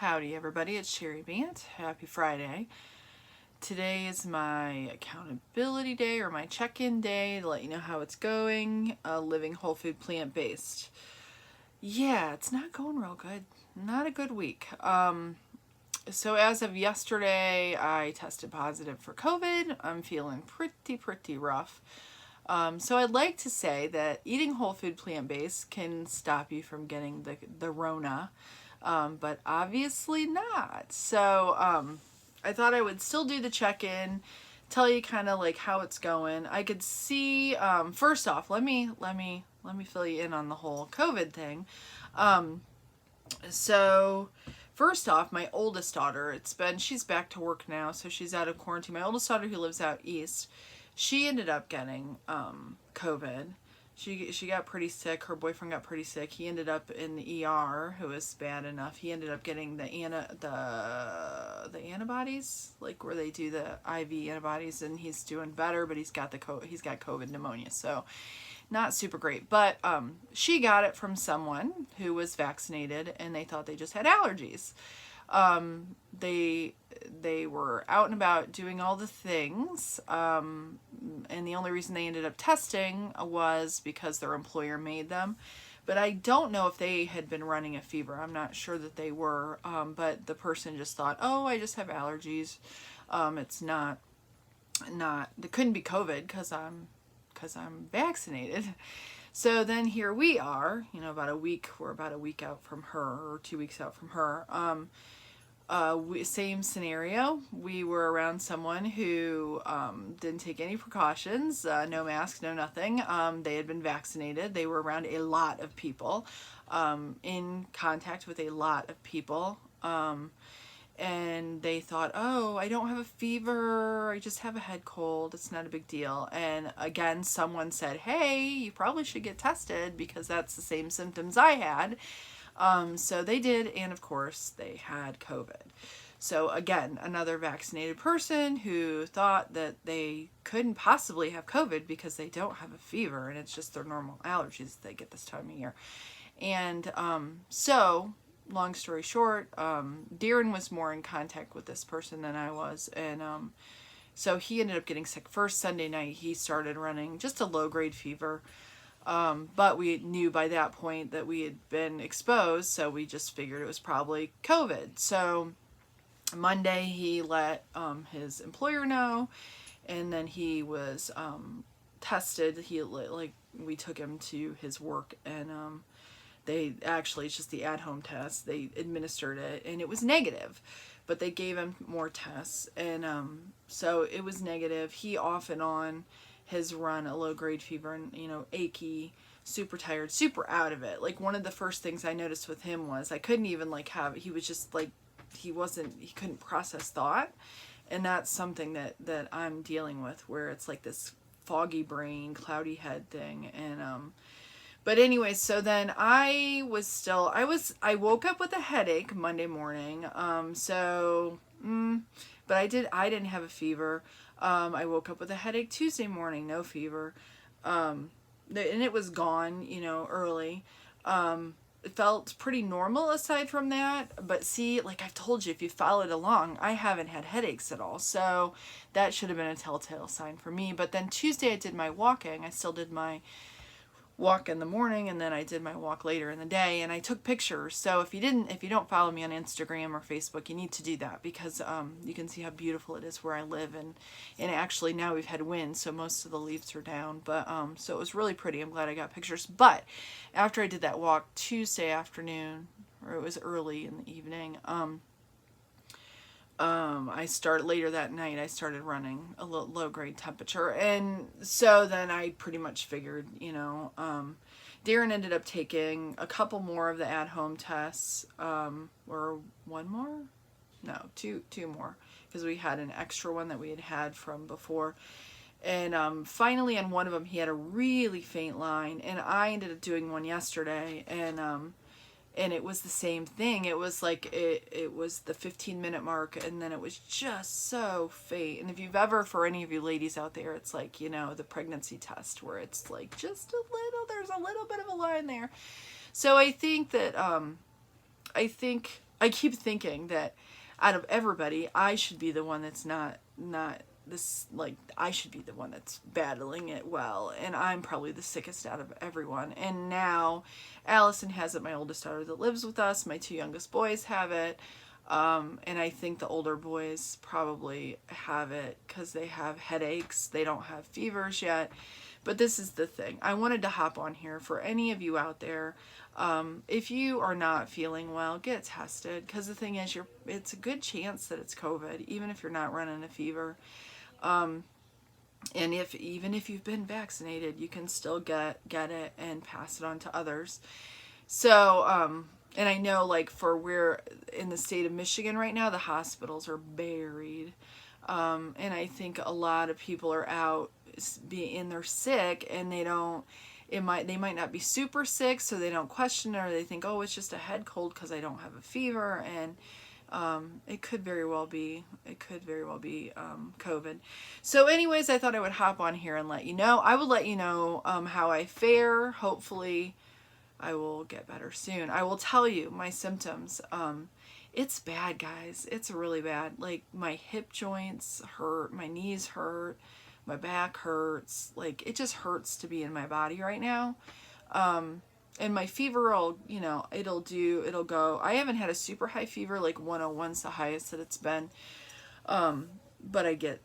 Howdy everybody, it's Cheri. Happy Friday. Today is my accountability day or my check-in day to let you know how it's going, living whole food plant-based. Yeah, it's not going real good. Not a good week. So as of yesterday, I tested positive for COVID. I'm feeling pretty rough. So I'd like to say that eating whole food plant-based can stop you from getting the Rona. But obviously not. So I thought I would still do the check-in, tell you kind of like how it's going. I could see first off, let me fill you in on the whole COVID thing. So first off, my oldest daughter, she's back to work now, so she's out of quarantine. My oldest daughter who lives out east, she ended up getting COVID. She got pretty sick. Her boyfriend got pretty sick. He ended up in the ER. Who was bad enough. He ended up getting the antibodies, like where they do the IV antibodies, and he's doing better. But he's got COVID pneumonia, so not super great. But she got it from someone who was vaccinated, and they thought they just had allergies. They were out and about doing all the things, and the only reason they ended up testing was because their employer made them. But I don't know if they had been running a fever. I'm not sure that they were, but the person just thought, oh, I just have allergies. It's not, it couldn't be COVID because I'm vaccinated. So then here we are, we're about a week out from her, or 2 weeks out from her. Same scenario. We were around someone who didn't take any precautions, no mask, no nothing. They had been vaccinated. They were around a lot of people, in contact with a lot of people. And they thought, oh, I don't have a fever. I just have a head cold. It's not a big deal. And again, someone said, hey, you probably should get tested because that's the same symptoms I had. So they did, and of course they had COVID. So again, another vaccinated person who thought that they couldn't possibly have COVID because they don't have a fever and it's just their normal allergies that they get this time of year. And so, long story short, Darren was more in contact with this person than I was, and so he ended up getting sick. First Sunday night, he started running just a low-grade fever. But we knew by that point that we had been exposed, so we just figured it was probably COVID. So Monday he let his employer know, and then he was tested. We took him to his work, and it's just the at-home test. They administered it, and it was negative, but they gave him more tests, and so it was negative. He off and on has run a low-grade fever and, achy, super tired, super out of it. Like, one of the first things I noticed with him was I couldn't even, he was just, he couldn't process thought. And that's something that I'm dealing with, where it's like this foggy brain, cloudy head thing. And, but anyway, so then I woke up with a headache Monday morning. But I didn't have a fever. I woke up with a headache Tuesday morning, no fever. And it was gone, early. It felt pretty normal aside from that. But see, like I've told you, if you followed along, I haven't had headaches at all. So that should have been a telltale sign for me. But then Tuesday I did my walking. I still did my walk in the morning, and then I did my walk later in the day, and I took pictures. So if you don't follow me on Instagram or Facebook, you need to do that, because you can see how beautiful it is where I live, and actually now we've had wind, so most of the leaves are down, but so it was really pretty. I'm glad I got pictures. But after I did that walk Tuesday afternoon, or it was early in the evening, later that night, I started running a low grade temperature. And so then I pretty much figured, Darren ended up taking a couple more of the at-home tests, or one more? No, two more, because we had an extra one that we had from before. And finally on one of them, he had a really faint line, and I ended up doing one yesterday, and it was the same thing. It was like, it was the 15-minute mark, and then it was just so faint. And if you've ever, for any of you ladies out there, it's like, the pregnancy test, where it's like just there's a little bit of a line there. So I think that, I keep thinking that out of everybody, I should be the one that's not this, like, I should be the one that's battling it well, and I'm probably the sickest out of everyone. And now Allison has it, my oldest daughter that lives with us, my 2 youngest boys have it, and I think the older boys probably have it because they have headaches. They don't have fevers yet. But this is the thing. I wanted to hop on here for any of you out there. If you are not feeling well, get tested, because the thing is, it's a good chance that it's COVID, even if you're not running a fever. And even if you've been vaccinated, you can still get it and pass it on to others. So, and I know, like, we're in the state of Michigan right now, the hospitals are buried. And I think a lot of people are out they're sick, and they might not be super sick, so they don't question it, or they think, oh, it's just a head cold because I don't have a fever. And it could very well be COVID. So anyways, I thought I would hop on here and let you know. I will let you know how I fare. Hopefully I will get better soon. I will tell you my symptoms. It's bad, guys. It's really bad. Like, my hip joints hurt, my knees hurt, my back hurts. Like, it just hurts to be in my body right now. And my fever will, it'll go. I haven't had a super high fever, like 101's the highest that it's been. But I get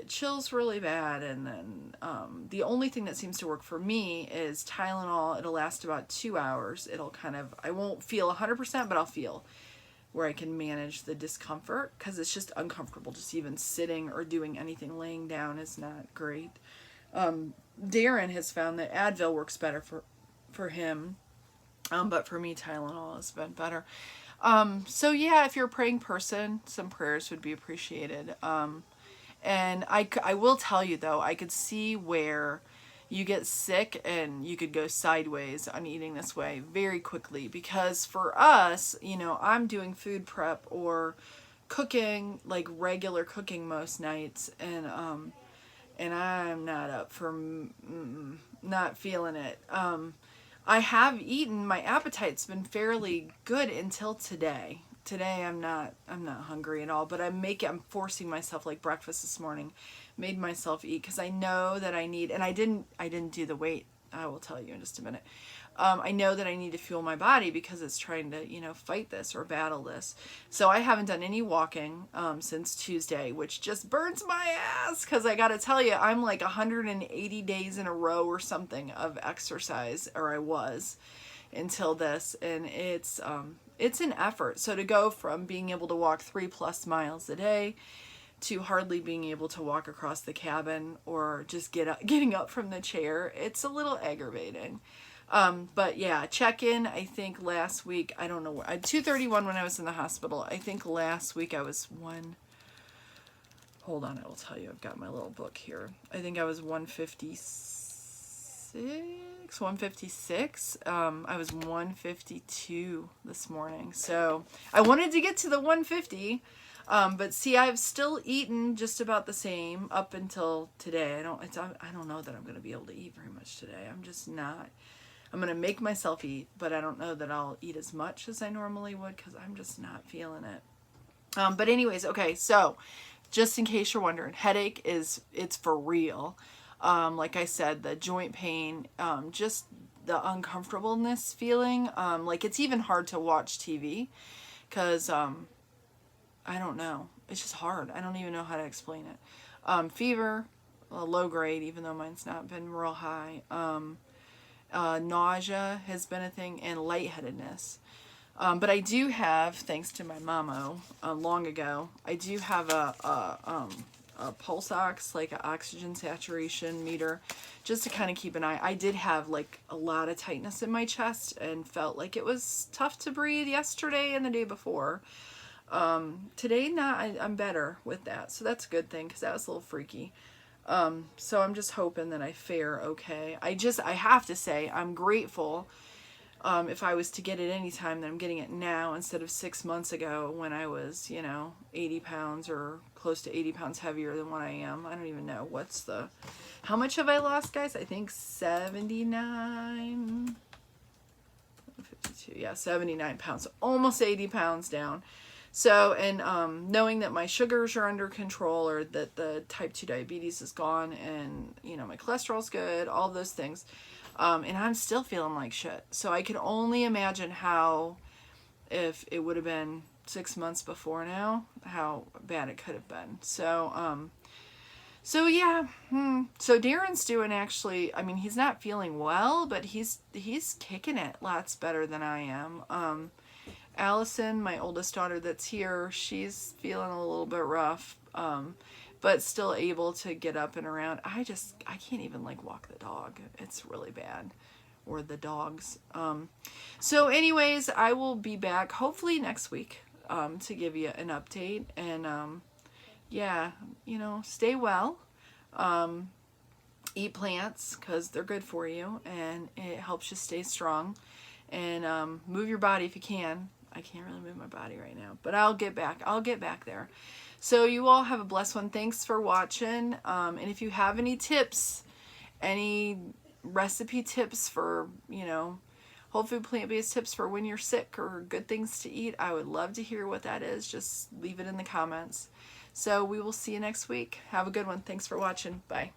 chills really bad. And then the only thing that seems to work for me is Tylenol. It'll last about 2 hours. I won't feel 100%, but I'll feel where I can manage the discomfort, because it's just uncomfortable. Just even sitting or doing anything laying down is not great. Darren has found that Advil works better for him. But for me, Tylenol has been better. So yeah, if you're a praying person, some prayers would be appreciated. And I will tell you, though, I could see where you get sick and you could go sideways on eating this way very quickly, because for us, I'm doing food prep or cooking, like regular cooking most nights, and I'm not up for not feeling it. I have eaten, my appetite's been fairly good until today. Today I'm not hungry at all, but I'm forcing myself, like breakfast this morning, made myself eat, because I know that I need, and I didn't do the weight, I will tell you in just a minute. I know that I need to fuel my body because it's trying to, fight this or battle this. So I haven't done any walking since Tuesday, which just burns my ass, because I got to tell you, I'm like 180 days in a row or something of exercise, or I was until this, and it's an effort. So to go from being able to walk 3+ miles a day to hardly being able to walk across the cabin or just getting up from the chair, it's a little aggravating. But yeah, check-in, I think last week, I don't know, 231 when I was in the hospital. I think last week I was hold on, I will tell you, I've got my little book here. I think I was 156. I was 152 this morning. So I wanted to get to the 150. But see, I've still eaten just about the same up until today. I don't know that I'm going to be able to eat very much today. I'm just not. I'm going to make myself eat, but I don't know that I'll eat as much as I normally would, because I'm just not feeling it. But anyways, okay, so just in case you're wondering, headache it's for real. Like I said, the joint pain, just the uncomfortableness feeling, like it's even hard to watch TV, because I don't know, it's just hard. I don't even know how to explain it. Fever, low grade, even though mine's not been real high. Nausea has been a thing, and lightheadedness. But I do have, thanks to my mamo, long ago, I do have a pulse ox, like an oxygen saturation meter, just to kind of keep an eye. I did have like a lot of tightness in my chest and felt like it was tough to breathe yesterday and the day before. Today, I'm better with that, so that's a good thing, because that was a little freaky. So I'm just hoping that I fare okay. I have to say, I'm grateful, if I was to get it any time, that I'm getting it now instead of 6 months ago when I was, 80 pounds or close to 80 pounds heavier than what I am. I don't even know how much have I lost, guys? I think 79, 56, 82, yeah, 79 pounds, so almost 80 pounds down. So, and knowing that my sugars are under control, or that the type 2 diabetes is gone, and, you know, my cholesterol's good, all those things. And I'm still feeling like shit. So I can only imagine how, if it would have been 6 months before now, how bad it could have been. So, so yeah, so Darren's doing, actually, I mean, he's not feeling well, but he's kicking it lots better than I am. Allison, my oldest daughter that's here, she's feeling a little bit rough, but still able to get up and around. I can't even like walk the dog. It's really bad. Or the dogs. So anyways, I will be back hopefully next week to give you an update. And yeah, you know, stay well. Eat plants because they're good for you, and it helps you stay strong. And move your body if you can. I can't really move my body right now, but I'll get back. I'll get back there. So you all have a blessed one. Thanks for watching. And if you have any tips, any recipe tips for, you know, whole food plant-based tips for when you're sick, or good things to eat, I would love to hear what that is. Just leave it in the comments. So we will see you next week. Have a good one. Thanks for watching. Bye.